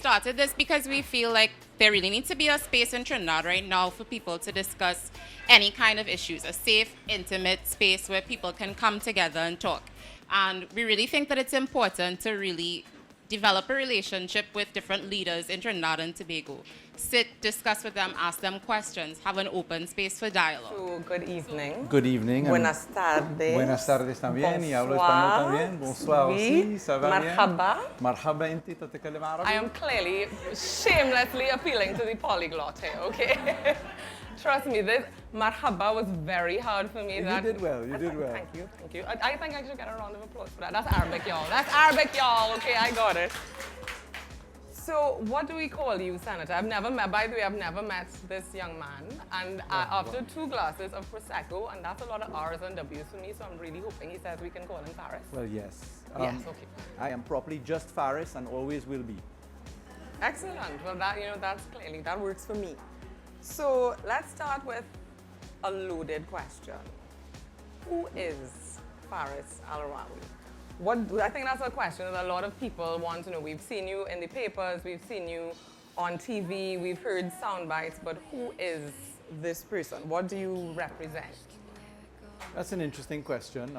started this because we feel like there really needs to be a space in Trinidad right now for people to discuss any kind of issues, a safe, intimate space where people can come together and talk. And we really think that it's important to really develop a relationship with different leaders in Trinidad and Tobago. Sit, discuss with them, ask them questions, have an open space for dialogue. So, good evening. Good evening. Buenas tardes. Buenas tardes también. Y hablo Bonsoir. español también. Bonsoir Oui. aussi. Ça va bien? Marhaba. مرحبا انت تتكلم عربي؟ I am clearly shamelessly appealing to the polyglot here, okay? Trust me, this marhaba was very hard for me. You did well, you did well. Thank you, thank you. I think I should get a round of applause for that. That's Arabic, y'all. That's Arabic, y'all. Okay, I got it. So, what do we call you, Senator? I've never met, by the way, I've never met this young man. And after 2 glasses of Prosecco, and that's a lot of R's and W's for me, so I'm really hoping he says we can call him Faris. Well, yes. Yes, okay. I am properly just Faris and always will be. Excellent. Well, that, that's clearly, that works for me. So, let's start with a loaded question. Who is Faris Al Rawi? I think that's a question that a lot of people want to know. We've seen you in the papers, we've seen you on TV, we've heard sound bites, but who is this person? What do you represent? That's an interesting question.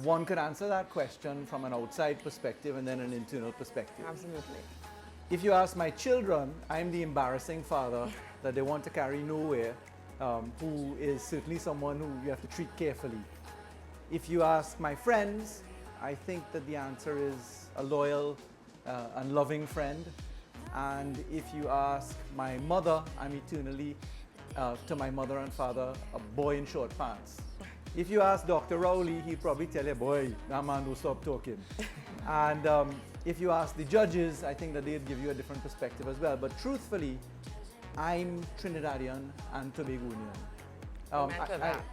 One could answer that question from an outside perspective and then an internal perspective. Absolutely. If you ask my children, I'm the embarrassing father that they want to carry nowhere, who is certainly someone who you have to treat carefully. If you ask my friends, I think that the answer is a loyal and loving friend. And if you ask my mother, I'm eternally, to my mother and father, a boy in short pants. If you ask Dr. Rowley, he'd probably tell you, boy, that man don't stop talking. And if you ask the judges, I think that they'd give you a different perspective as well. But truthfully, I'm Trinidadian and Tobagonian.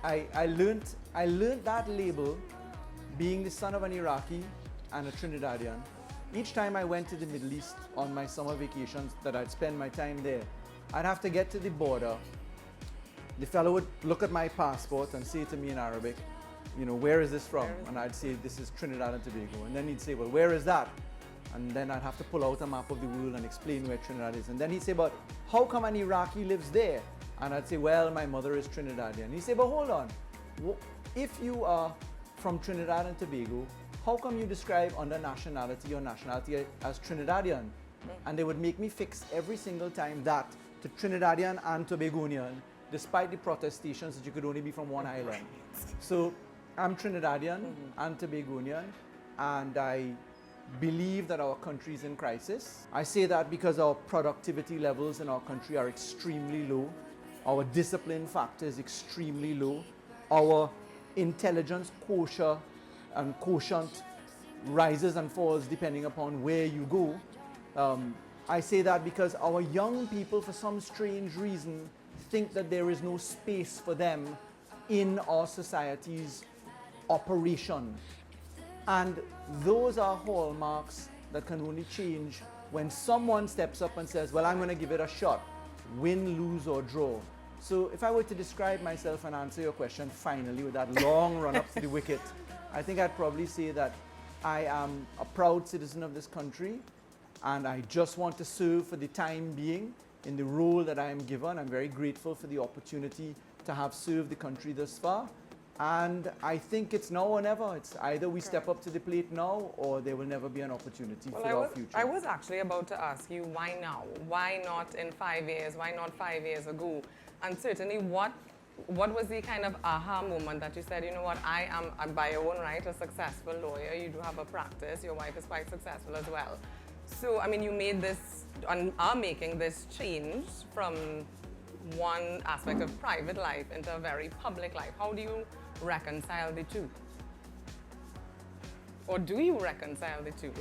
I learned that label being the son of an Iraqi and a Trinidadian. Each time I went to the Middle East on my summer vacations that I'd spend my time there, I'd have to get to the border. The fellow would look at my passport and say to me in Arabic, where is this from? And I'd say, this is Trinidad and Tobago. And then he'd say, well, where is that? And then I'd have to pull out a map of the world and explain where Trinidad is. And then he'd say, but how come an Iraqi lives there? And I'd say, well, my mother is Trinidadian. He'd say, but hold on. If you are from Trinidad and Tobago, how come you describe under nationality your nationality as Trinidadian? And they would make me fix every single time that to Trinidadian and Tobagonian, despite the protestations that you could only be from one island. So I'm Trinidadian and Tobagonian, and I believe that our country is in crisis. I say that because our productivity levels in our country are extremely low. Our discipline factor is extremely low. Our intelligence quotient rises and falls depending upon where you go. I say that because our young people, for some strange reason, think that there is no space for them in our society's operation. And those are hallmarks that can only change when someone steps up and says, well, I'm going to give it a shot, win, lose, or draw. So if I were to describe myself and answer your question finally with that long run up to the wicket, I think I'd probably say that I am a proud citizen of this country, and I just want to serve for the time being in the role that I am given. I'm very grateful for the opportunity to have served the country thus far. And I think it's now or never. It's either we step up to the plate now, or there will never be an opportunity for our future. I was actually about to ask you, why now? Why not in 5 years? Why not 5 years ago? And certainly, what was the kind of aha moment that you said, you know what, I'm by your own right, a successful lawyer. You do have a practice. Your wife is quite successful as well. So, I mean, you made this, and are making this change from one aspect of private life into a very public life. How do you reconcile the two? Or do you reconcile the two?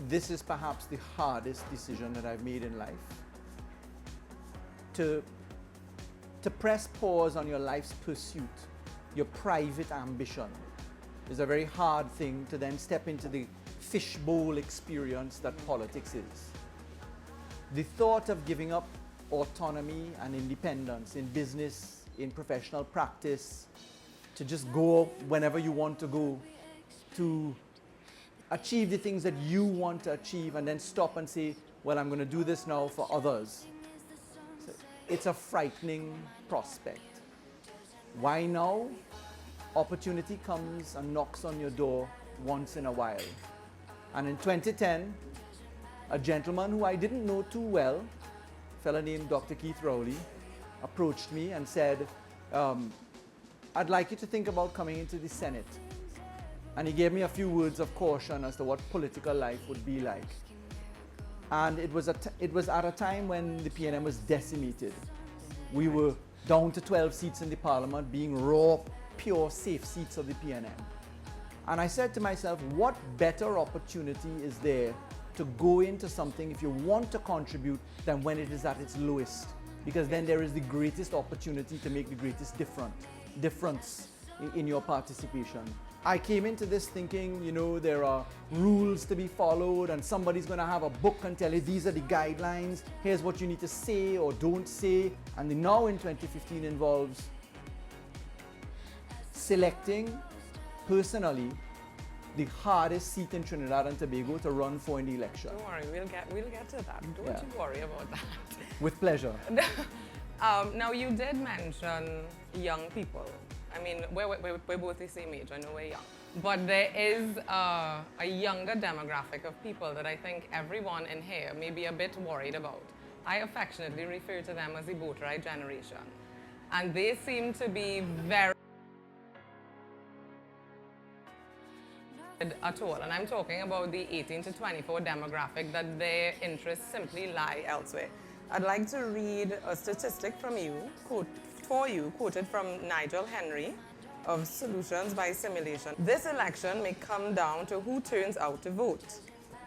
This is perhaps the hardest decision that I've made in life. To press pause on your life's pursuit, your private ambition, is a very hard thing to then step into the fishbowl experience that politics is. The thought of giving up autonomy and independence in business, in professional practice, to just go whenever you want to go, to achieve the things that you want to achieve and then stop and say, well, I'm going to do this now for others. So it's a frightening prospect. Why now? Opportunity comes and knocks on your door once in a while. And in 2010, a gentleman who I didn't know too well, a fellow named Dr. Keith Rowley, approached me and said, I'd like you to think about coming into the Senate. And he gave me a few words of caution as to what political life would be like. And it was at a time when the PNM was decimated. We were down to 12 seats in the parliament, being raw, pure, safe seats of the PNM. And I said to myself, what better opportunity is there to go into something if you want to contribute than when it is at its lowest? Because then there is the greatest opportunity to make the greatest difference in your participation. I came into this thinking, you know, there are rules to be followed and somebody's going to have a book and tell you these are the guidelines, here's what you need to say or don't say. And the now in 2015 involves selecting personally the hardest seat in Trinidad and Tobago to run for in the election. Don't worry, we'll get to that. Don't you worry about that. With pleasure. Now you did mention young people. I mean, we're both the same age, I know we're young. But there is a younger demographic of people that I think everyone in here may be a bit worried about. I affectionately refer to them as the boat ride generation. And they seem to be very at all. And I'm talking about the 18 to 24 demographic that their interests simply lie elsewhere. I'd like to read a statistic from you, quoted from Nigel Henry of Solutions by Simulation. This election may come down to who turns out to vote.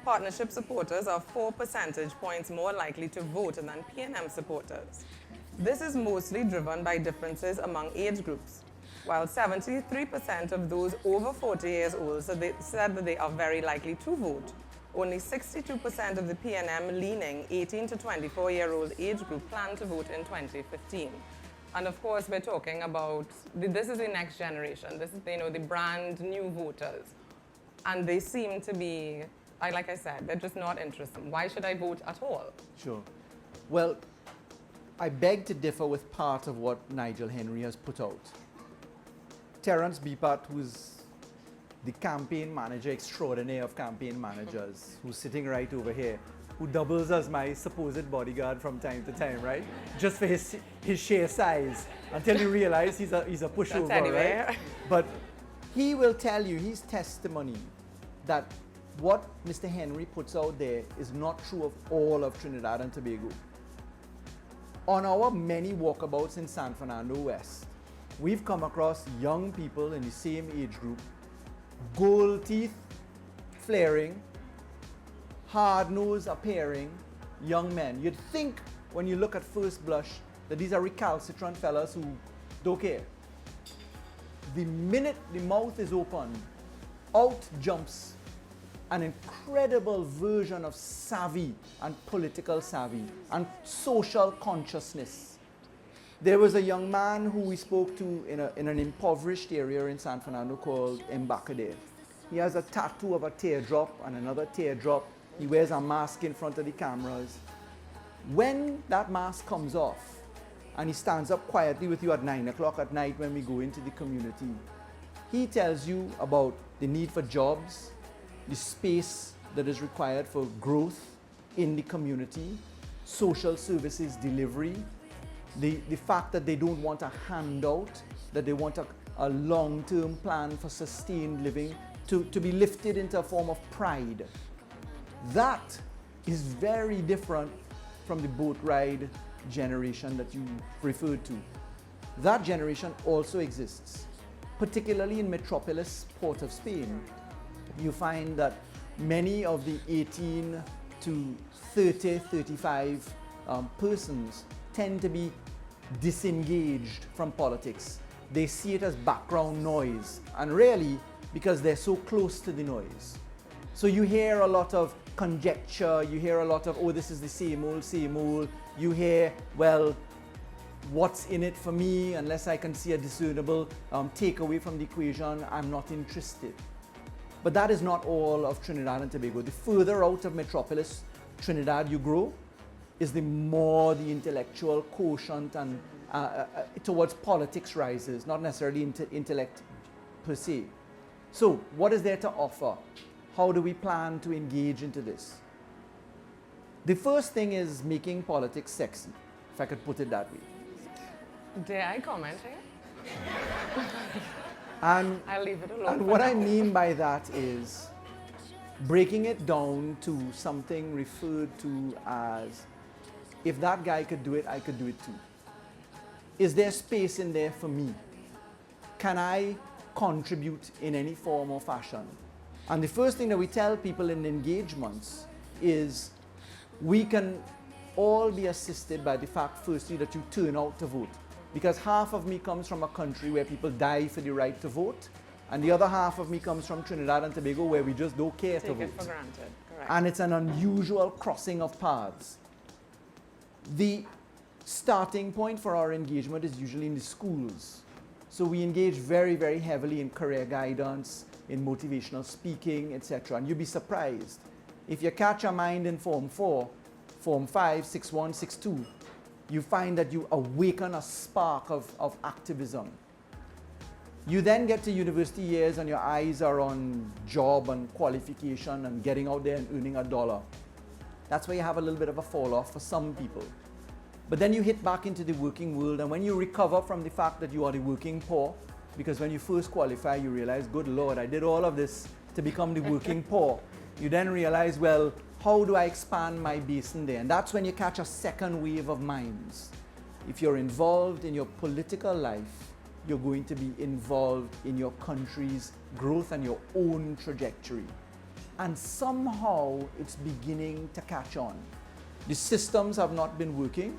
Partnership supporters are 4 percentage points more likely to vote than PNM supporters. This is mostly driven by differences among age groups. While 73% of those over 40 years old said that they are very likely to vote, only 62% of the PNM leaning 18 to 24-year-old age group plan to vote in 2015. And of course, we're talking about, this is the next generation. This is, the brand new voters. And they seem to be, like I said, they're just not interested. Why should I vote at all? Sure. Well, I beg to differ with part of what Nigel Henry has put out. Terence Bipat, who's the campaign manager extraordinaire of campaign managers, who's sitting right over here, who doubles as my supposed bodyguard from time to time, right? Just for his sheer size, until you realize he's a pushover, anyway. right? But he will tell you, his testimony, that what Mr. Henry puts out there is not true of all of Trinidad and Tobago. On our many walkabouts in San Fernando West, we've come across young people in the same age group, gold teeth flaring, hard nose appearing young men. You'd think when you look at first blush that these are recalcitrant fellas who don't care. The minute the mouth is open, out jumps an incredible version of savvy and political savvy and social consciousness. There was a young man who we spoke to in an impoverished area in San Fernando called Mbakade. He has a tattoo of a teardrop and another teardrop. He wears a mask in front of the cameras. When that mask comes off and he stands up quietly with you at 9 o'clock at night when we go into the community, he tells you about the need for jobs, the space that is required for growth in the community, social services delivery, the fact that they don't want a handout, that they want a long-term plan for sustained living to be lifted into a form of pride. That is very different from the boat ride generation that you referred to. That generation also exists, particularly in Metropolis, Port of Spain. You find that many of the 18 to 30, 35 persons tend to be disengaged from politics. They see it as background noise, and really because they're so close to the noise. So you hear a lot of conjecture, you hear a lot of, oh, this is the same old, same old. You hear, well, what's in it for me? Unless I can see a discernible takeaway from the equation, I'm not interested. But that is not all of Trinidad and Tobago. The further out of metropolis Trinidad you grow, is the more the intellectual quotient and towards politics rises, not necessarily intellect per se. So what is there to offer? How do we plan to engage into this? The first thing is making politics sexy, if I could put it that way. Dare I comment here? And, I'll leave it alone. and what I mean by that is breaking it down to something referred to as, if that guy could do it, I could do it too. Is there space in there for me? Can I contribute in any form or fashion? And the first thing that we tell people in engagements is we can all be assisted by the fact, firstly, that you turn out to vote. Because half of me comes from a country where people die for the right to vote, and the other half of me comes from Trinidad and Tobago where we just don't care to vote. Take it for granted, correct. And it's an unusual crossing of paths. The starting point for our engagement is usually in the schools. So we engage very, very heavily in career guidance, in motivational speaking, etc. And you'll be surprised. If you catch a mind in Form 4, Form 5, 6-1, 6-2, you find that you awaken a spark of activism. You then get to university years and your eyes are on job and qualification and getting out there and earning $1. That's where you have a little bit of a fall off for some people. But then you hit back into the working world, and when you recover from the fact that you are the working poor, because when you first qualify you realize, good Lord, I did all of this to become the working poor. You then realize, well, how do I expand my basin there? And that's when you catch a second wave of minds. If you're involved in your political life, you're going to be involved in your country's growth and your own trajectory. And somehow it's beginning to catch on. The systems have not been working.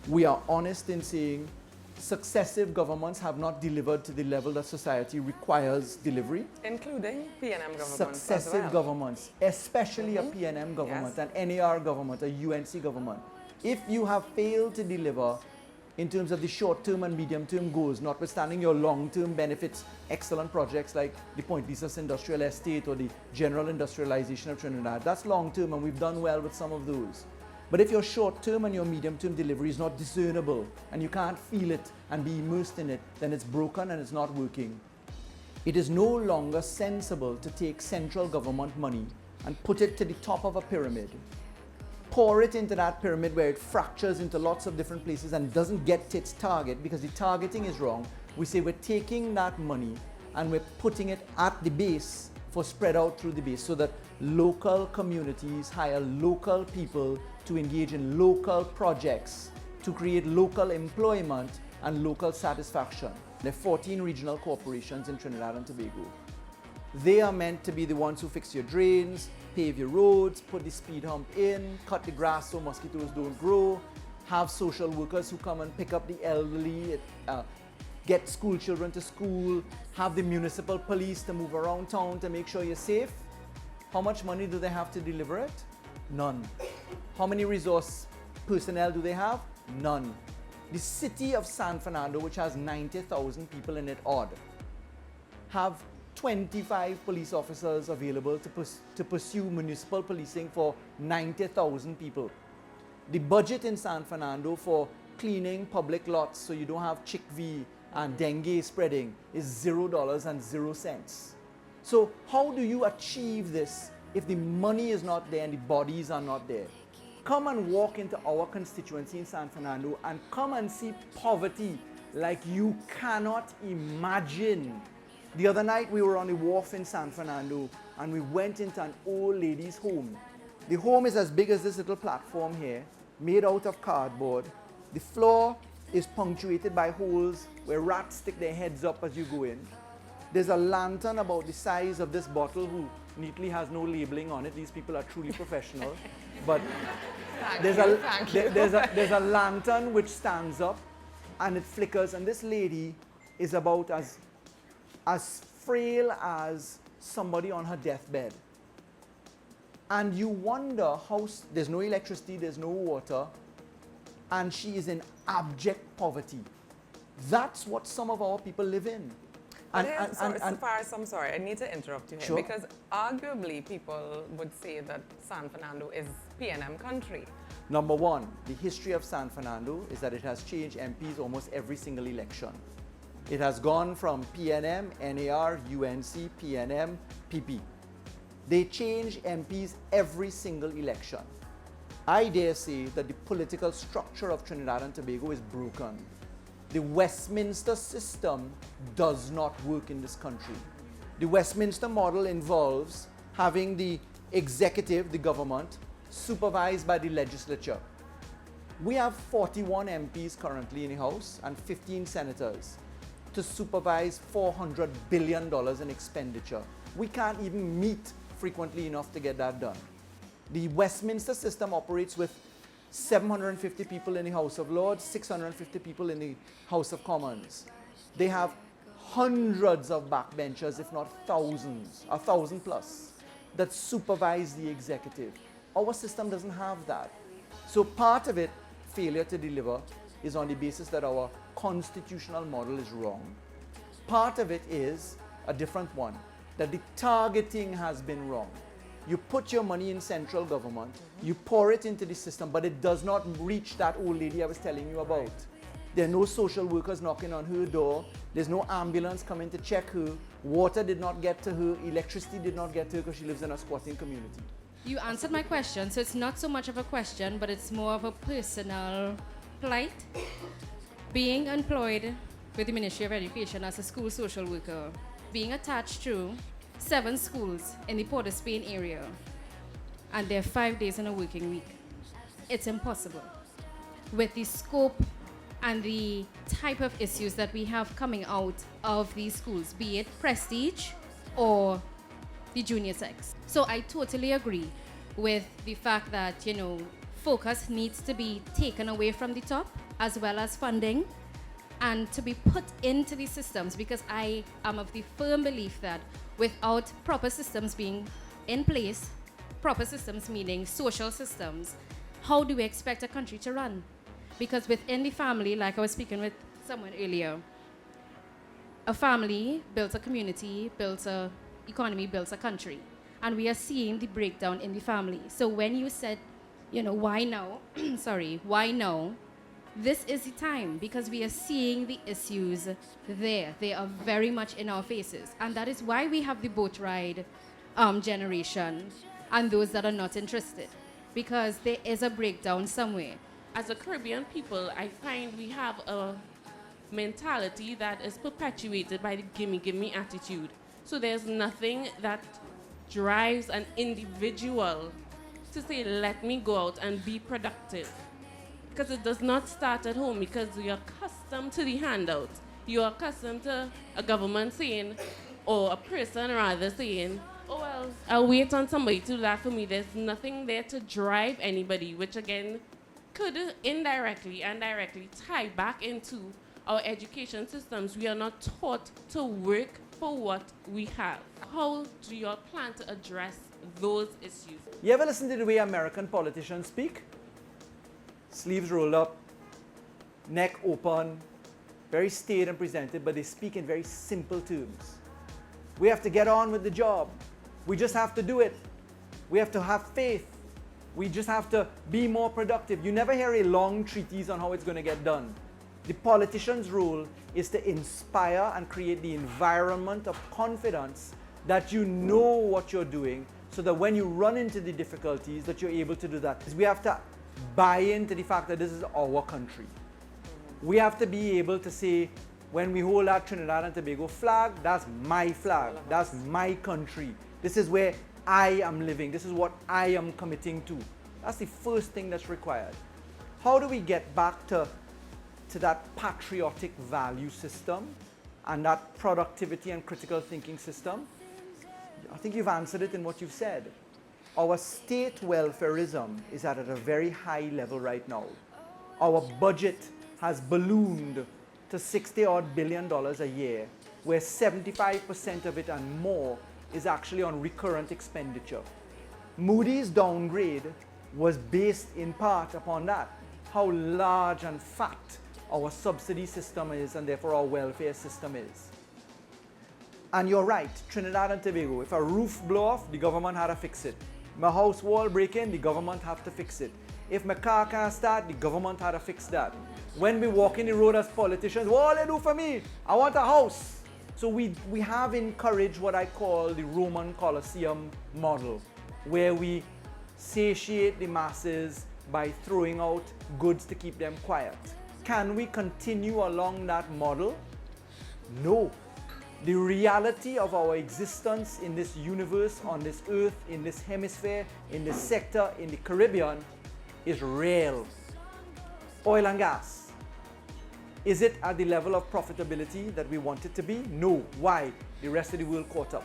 We are honest in saying successive governments have not delivered to the level that society requires delivery. Including PNM governments Successive as well. governments, especially a PNM government, Yes. an NAR government, a UNC government. If you have failed to deliver in terms of the short-term and medium-term goals, notwithstanding your long-term benefits, excellent projects like the Point Lisas Industrial Estate or the general industrialization of Trinidad, that's long-term and we've done well with some of those. But if your short-term and your medium-term delivery is not discernible and you can't feel it and be immersed in it, then it's broken and it's not working. It is no longer sensible to take central government money and put it to the top of a pyramid, pour it into that pyramid where it fractures into lots of different places and doesn't get to its target because the targeting is wrong. We say we're taking that money and we're putting it at the base for spread out through the base so that local communities hire local people to engage in local projects to create local employment and local satisfaction. There are 14 regional corporations in Trinidad and Tobago. They are meant to be the ones who fix your drains, pave your roads, put the speed hump in, cut the grass so mosquitoes don't grow, have social workers who come and pick up the elderly, get school children to school, have the municipal police to move around town to make sure you're safe. How much money do they have to deliver it? None. How many resource personnel do they have? None. The city of San Fernando, which has 90,000 people in it odd, have 25 police officers available to pursue municipal policing for 90,000 people. The budget in San Fernando for cleaning public lots so you don't have chickpea and dengue spreading is $0.00. So how do you achieve this if the money is not there and the bodies are not there? Come and walk into our constituency in San Fernando and come and see poverty like you cannot imagine. The other night we were on the wharf in San Fernando and we went into an old lady's home. The home is as big as this little platform here, made out of cardboard. The floor is punctuated by holes where rats stick their heads up as you go in. There's a lantern about the size of this bottle who neatly has no labeling on it. These people are truly professional. But there's a lantern which stands up and it flickers, and this lady is about as frail as somebody on her deathbed. And you wonder how there's no electricity, there's no water, and she is in abject poverty. That's what some of our people live in. But Faris, I'm sorry, I need to interrupt you here Sure. because arguably people would say that San Fernando is PNM country. Number one, the history of San Fernando is that it has changed MPs almost every single election. It has gone from PNM, NAR, UNC, PNM, PP. They change MPs every single election. I dare say that the political structure of Trinidad and Tobago is broken. The Westminster system does not work in this country. The Westminster model involves having the executive, the government, supervised by the legislature. We have 41 MPs currently in the House and 15 senators to supervise $400 billion in expenditure. We can't even meet frequently enough to get that done. The Westminster system operates with 750 people in the House of Lords, 650 people in the House of Commons. They have hundreds of backbenchers, if not thousands, 1,000 plus, that supervise the executive. Our system doesn't have that. So part of it, failure to deliver, is on the basis that our constitutional model is wrong. Part of it is a different one, that the targeting has been wrong. You put your money in central government, you pour it into the system, but it does not reach that old lady I was telling you about. There are no social workers knocking on her door. There's no ambulance coming to check her. Water did not get to her. Electricity did not get to her because she lives in a squatting community. You answered my question, so it's not so much of a question, but it's more of a personal plight. Being employed with the Ministry of Education as a school social worker, being attached to 7 schools in the Port of Spain area, and they're 5 days in a working week. It's impossible. With the scope and the type of issues that we have coming out of these schools, be it prestige or the junior sex. So I totally agree with the fact that, focus needs to be taken away from the top as well as funding and to be put into the systems, because I am of the firm belief that without proper systems being in place, proper systems meaning social systems, how do we expect a country to run? Because within the family, like I was speaking with someone earlier, a family builds a community, builds a economy, builds a country. And we are seeing the breakdown in the family. So when you said, why now? Why now? This is the time, because we are seeing the issues there. They are very much in our faces. And that is why we have the boat ride generation and those that are not interested, because there is a breakdown somewhere. As a Caribbean people, I find we have a mentality that is perpetuated by the gimme attitude. So there's nothing that drives an individual to say, let me go out and be productive. Because it does not start at home, because you're accustomed to the handout. You're accustomed to a government saying, or a person rather saying, oh, well, I'll wait on somebody to do that for me. There's nothing there to drive anybody, which again could indirectly and directly tie back into our education systems. We are not taught to work for what we have. How do you plan to address those issues? You ever listen to the way American politicians speak? Sleeves rolled up, neck open, very staid and presented, but they speak in very simple terms. We have to get on with the job. We just have to do it. We have to have faith. We just have to be more productive. You never hear a long treatise on how it's going to get done. The politician's role is to inspire and create the environment of confidence that you know what you're doing, so that when you run into the difficulties that you're able to do that. We have to buy into the fact that this is our country. We have to be able to say, when we hold our Trinidad and Tobago flag, that's my flag, that's my country. This is where I am living, this is what I am committing to. That's the first thing that's required. How do we get back to that patriotic value system and that productivity and critical thinking system? I think you've answered it in what you've said. Our state welfareism is at a very high level right now. Our budget has ballooned to $60-odd billion a year, where 75% of it and more is actually on recurrent expenditure. Moody's downgrade was based in part upon that, how large and fat our subsidy system is and therefore our welfare system is. And you're right, Trinidad and Tobago, if a roof blow off, the government had to fix it. My house wall break in, the government have to fix it. If my car can't start, the government had to fix that. When we walk in the road as politicians, what all they do for me? I want a house. So we have encouraged what I call the Roman Colosseum model, where we satiate the masses by throwing out goods to keep them quiet. Can we continue along that model? No. The reality of our existence in this universe, on this earth, in this hemisphere, in this sector, in the Caribbean, is real. Oil and gas. Is it at the level of profitability that we want it to be? No. Why? The rest of the world caught up.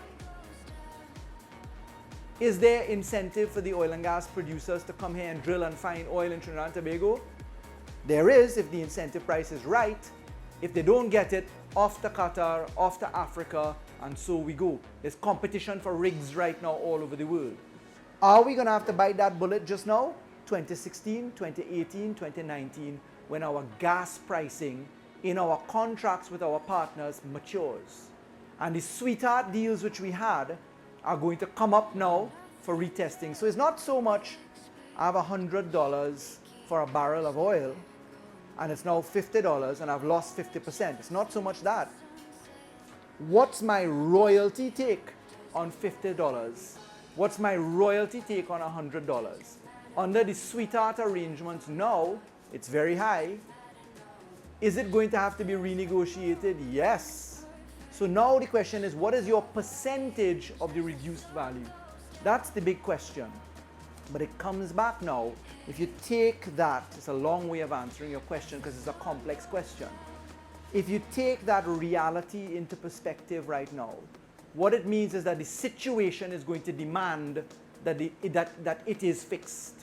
Is there incentive for the oil and gas producers to come here and drill and find oil in Trinidad and Tobago? There is, if the incentive price is right. If they don't get it, off to Qatar, off to Africa, and so we go. There's competition for rigs right now all over the world. Are we going to have to bite that bullet just now? 2016, 2018, 2019, when our gas pricing in our contracts with our partners matures. And the sweetheart deals which we had are going to come up now for retesting. So it's not so much I have $100 for a barrel of oil and it's now $50 and I've lost 50%. It's not so much that. What's my royalty take on $50? What's my royalty take on $100? Under the sweetheart arrangements now, it's very high. Is it going to have to be renegotiated? Yes. So now the question is, what is your percentage of the reduced value? That's the big question. But it comes back now. If you take that, it's a long way of answering your question because it's a complex question. If you take that reality into perspective right now, what it means is that the situation is going to demand that it is fixed.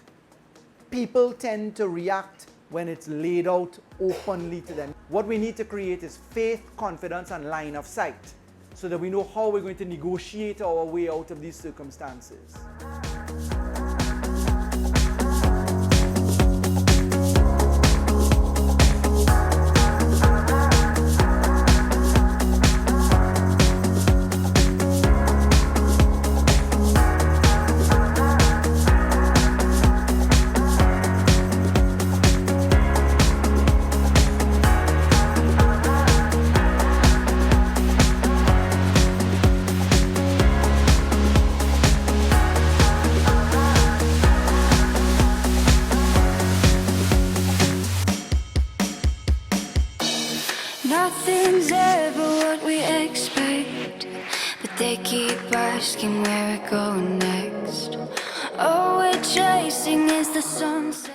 People tend to react when it's laid out openly to them. What we need to create is faith, confidence, and line of sight so that we know how we're going to negotiate our way out of these circumstances. Nothing's ever what we expect, but they keep asking where we're going next. All we're chasing is the sunset.